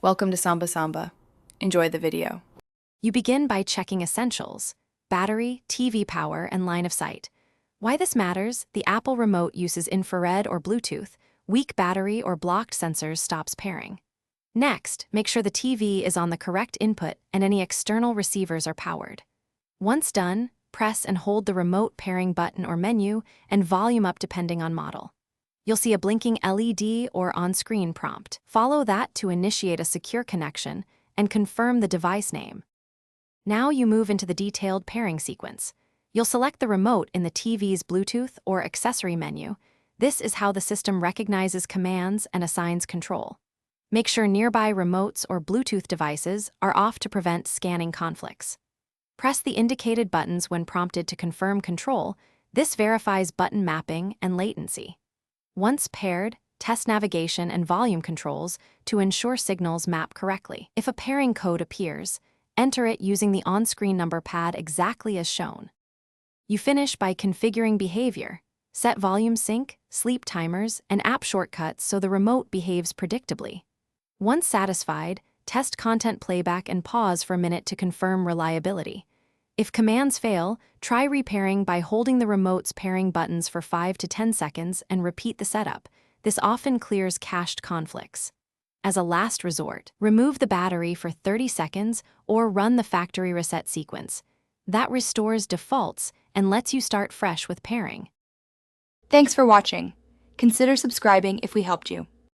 Welcome to Samba Samba. Enjoy the video. You begin by checking essentials: battery, TV power, and line of sight. Why this matters: the Apple remote uses infrared or Bluetooth. Weak battery or blocked sensors stops pairing. Next, make sure the TV is on the correct input and any external receivers are powered. Once done, press and hold the remote pairing button or menu and volume up depending on model. You'll see a blinking LED or on-screen prompt. Follow that to initiate a secure connection and confirm the device name. Now you move into the detailed pairing sequence. You'll select the remote in the TV's Bluetooth or accessory menu. This is how the system recognizes commands and assigns control. Make sure nearby remotes or Bluetooth devices are off to prevent scanning conflicts. Press the indicated buttons when prompted to confirm control. This verifies button mapping and latency. Once paired, test navigation and volume controls to ensure signals map correctly. If a pairing code appears, enter it using the on-screen number pad exactly as shown. You finish by configuring behavior. Set volume sync, sleep timers, and app shortcuts so the remote behaves predictably. Once satisfied, test content playback and pause for a minute to confirm reliability. If commands fail, try repairing by holding the remote's pairing buttons for 5 to 10 seconds and repeat the setup. This often clears cached conflicts. As a last resort, remove the battery for 30 seconds or run the factory reset sequence. That restores defaults and lets you start fresh with pairing. Thanks for watching. Consider subscribing if we helped you.